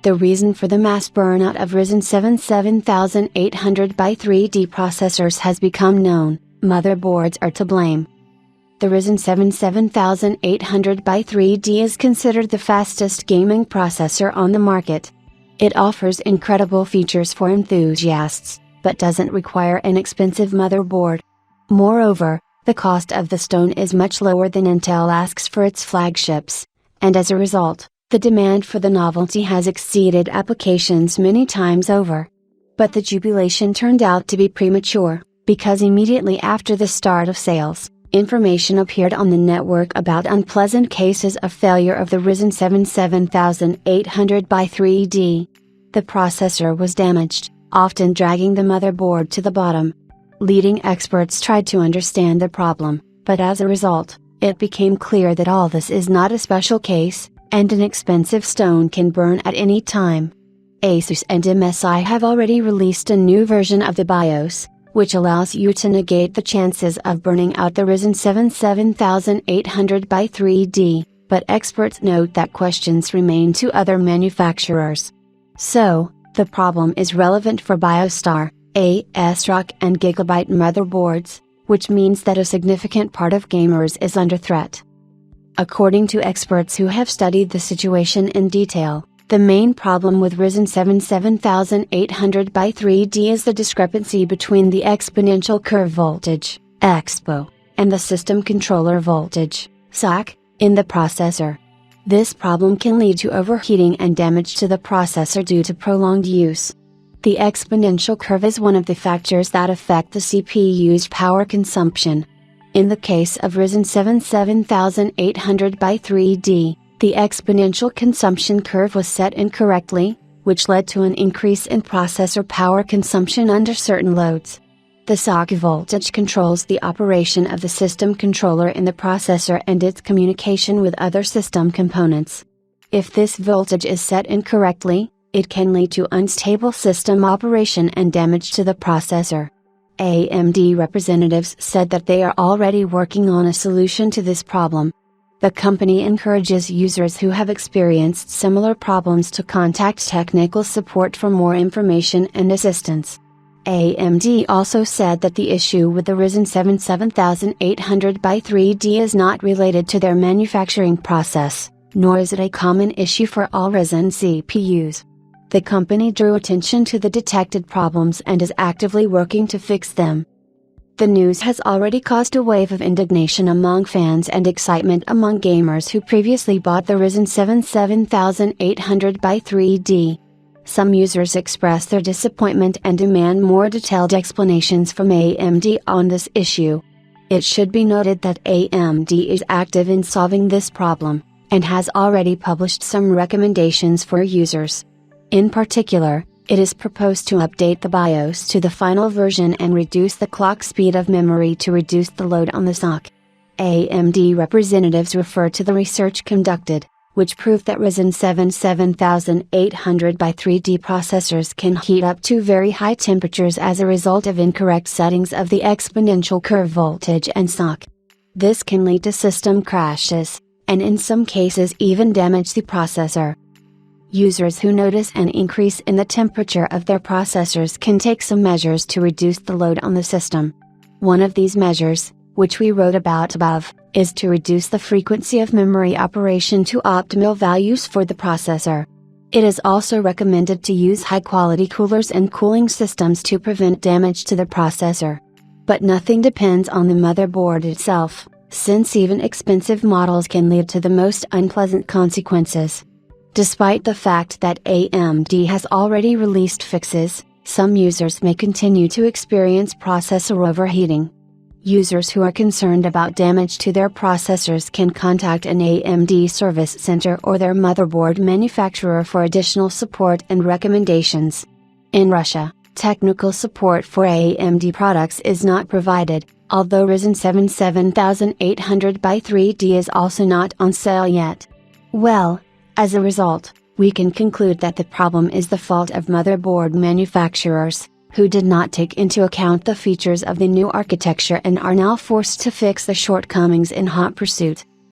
The reason for the mass burnout of Ryzen 7 7800 by 3D processors has become known: motherboards are to blame. The Ryzen 7 7800 by 3D is considered the fastest gaming processor on the market. It offers incredible features for enthusiasts, but doesn't require an expensive motherboard. Moreover, the cost of the stone is much lower than Intel asks for its flagships, and as a result, the demand for the novelty has exceeded applications many times over. But the jubilation turned out to be premature, because immediately after the start of sales, information appeared on the network about unpleasant cases of failure of the Ryzen 7 7800 by 3D. The processor was damaged, often dragging the motherboard to the bottom. Leading experts tried to understand the problem, but as a result, it became clear that all this is not a special case, and an expensive stone can burn at any time. Asus and MSI have already released a new version of the BIOS, which allows you to negate the chances of burning out the Ryzen 7 7800 by 3D, but experts note that questions remain to other manufacturers. So, the problem is relevant for BioStar, ASRock and Gigabyte motherboards, which means that a significant part of gamers is under threat. According to experts who have studied the situation in detail, the main problem with Ryzen 7 7800 by 3D is the discrepancy between the exponential curve voltage, EXPO, and the system controller voltage, SOC, in the processor. This problem can lead to overheating and damage to the processor due to prolonged use. The exponential curve is one of the factors that affect the CPU's power consumption. In the case of Ryzen 7 7800 by 3D, the exponential consumption curve was set incorrectly, which led to an increase in processor power consumption under certain loads. The SOC voltage controls the operation of the system controller in the processor and its communication with other system components. If this voltage is set incorrectly, it can lead to unstable system operation and damage to the processor. AMD representatives said that they are already working on a solution to this problem. The company encourages users who have experienced similar problems to contact technical support for more information and assistance. AMD also said that the issue with the Ryzen 7 7800 by 3D is not related to their manufacturing process, nor is it a common issue for all Ryzen CPUs. The company drew attention to the detected problems and is actively working to fix them. The news has already caused a wave of indignation among fans and excitement among gamers who previously bought the Ryzen 7 7800 by 3D. Some users express their disappointment and demand more detailed explanations from AMD on this issue. It should be noted that AMD is active in solving this problem, and has already published some recommendations for users. In particular, it is proposed to update the BIOS to the final version and reduce the clock speed of memory to reduce the load on the SOC. AMD representatives refer to the research conducted, which proved that Ryzen 7 7800 by 3D processors can heat up to very high temperatures as a result of incorrect settings of the exponential curve voltage and SOC. This can lead to system crashes, and in some cases even damage the processor. Users who notice an increase in the temperature of their processors can take some measures to reduce the load on the system. One of these measures, which we wrote about above, is to reduce the frequency of memory operation to optimal values for the processor. It is also recommended to use high-quality coolers and cooling systems to prevent damage to the processor. But nothing depends on the motherboard itself, since even expensive models can lead to the most unpleasant consequences. Despite the fact that AMD has already released fixes, some users may continue to experience processor overheating. Users who are concerned about damage to their processors can contact an AMD service center or their motherboard manufacturer for additional support and recommendations. In Russia, technical support for AMD products is not provided, although Ryzen 7 7800 by 3D is also not on sale yet. Well, as a result, we can conclude that the problem is the fault of motherboard manufacturers, who did not take into account the features of the new architecture and are now forced to fix the shortcomings in hot pursuit.